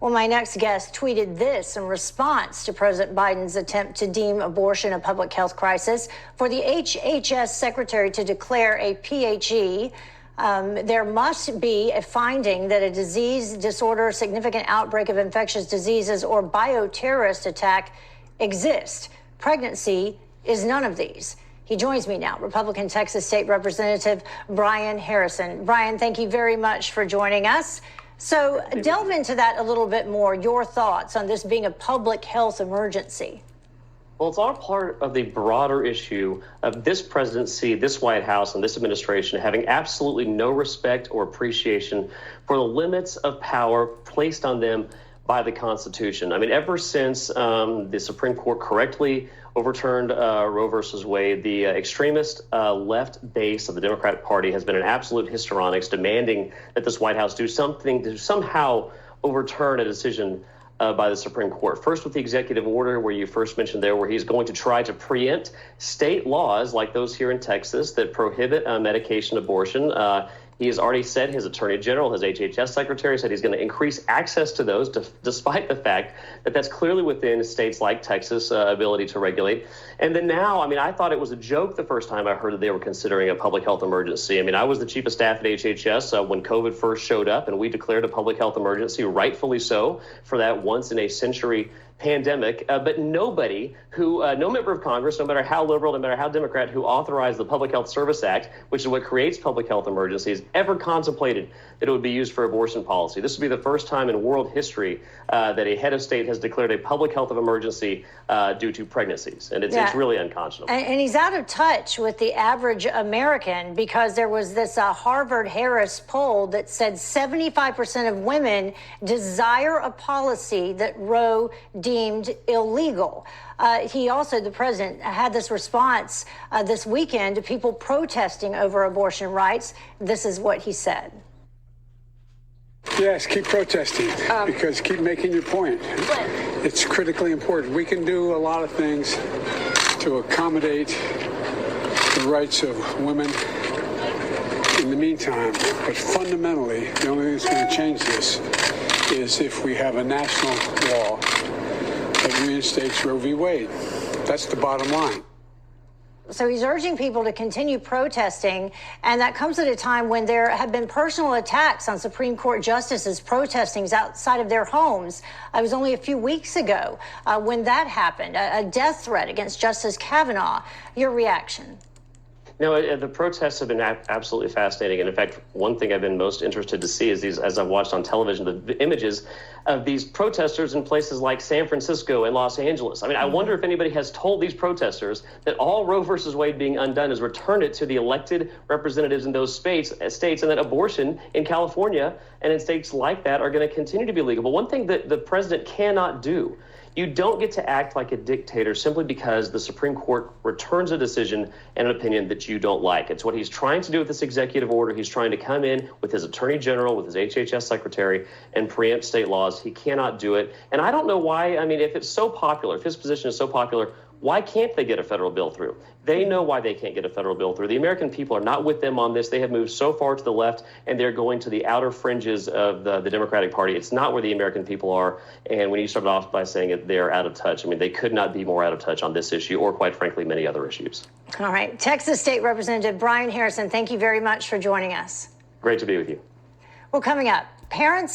Well, my next guest tweeted this in response to President Biden's attempt to deem abortion a public health crisis. For the HHS secretary to declare a PHE, there must be a finding that a disease, disorder, significant outbreak of infectious diseases, or bioterrorist attack exists. Pregnancy is none of these. He joins me now, Republican Texas State Representative Brian Harrison. Brian, thank you very much for joining us. So delve into that a little bit more, your thoughts on this being a public health emergency. Well, it's all part of the broader issue of this presidency, this White House, and this administration having absolutely no respect or appreciation for the limits of power placed on them by the Constitution. I mean, ever since the Supreme Court correctly overturned Roe versus Wade, the extremist left base of the Democratic Party has been an absolute histrionics, demanding that this White House do something to somehow overturn a decision by the Supreme Court. First with the executive order, where you first mentioned there, where he's going to try to preempt state laws like those here in Texas that prohibit medication abortion. He has already said, his attorney general, his HHS secretary said he's going to increase access to those, despite the fact that that's clearly within states like Texas' ability to regulate. And then now, I mean, I thought it was a joke the first time I heard that they were considering a public health emergency. I mean, I was the chief of staff at HHS when COVID first showed up, and we declared a public health emergency, rightfully so, for that once in a century pandemic. But nobody no member of Congress, no matter how liberal, no matter how Democrat, who authorized the Public Health Service Act, which is what creates public health emergencies, ever contemplated that it would be used for abortion policy. This would be the first time in world history that a head of state has declared a public health emergency due to pregnancies. And it's really unconscionable. And he's out of touch with the average American, because there was this Harvard-Harris poll that said 75% of women desire a policy that Roe deemed illegal. He also, the president, had this response this weekend to people protesting over abortion rights. This is what he said. Yes, keep protesting, because keep making your point. It's critically important. We can do a lot of things to accommodate the rights of women in the meantime, but fundamentally, the only thing that's going to change this is if we have a national law that reinstates Roe v. Wade. That's the bottom line. So he's urging people to continue protesting, and that comes at a time when there have been personal attacks on Supreme Court justices protesting outside of their homes. It was only a few weeks ago when that happened, a death threat against Justice Kavanaugh. Your reaction? No, the protests have been absolutely fascinating. And in fact, one thing I've been most interested to see is these, as I've watched on television, the images of these protesters in places like San Francisco and Los Angeles. I mean, I wonder if anybody has told these protesters that all Roe versus Wade being undone is returned it to the elected representatives in those states, and that abortion in California and in states like that are going to continue to be legal. But one thing that the president cannot do, you don't get to act like a dictator simply because the Supreme Court returns a decision and an opinion that you don't like. It's what he's trying to do with this executive order. He's trying to come in with his attorney general, with his HHS secretary, and preempt state laws. He cannot do it. And I don't know why. I mean, if it's so popular, if his position is so popular, why can't they get a federal bill through? They know why they can't get a federal bill through. The American people are not with them on this. They have moved so far to the left, and they're going to the outer fringes of the Democratic Party. It's not where the American people are. And when you started off by saying it, they're out of touch. I mean, they could not be more out of touch on this issue, or quite frankly, many other issues. All right. Texas State Representative Brian Harrison, thank you very much for joining us. Great to be with you. Well, coming up, parents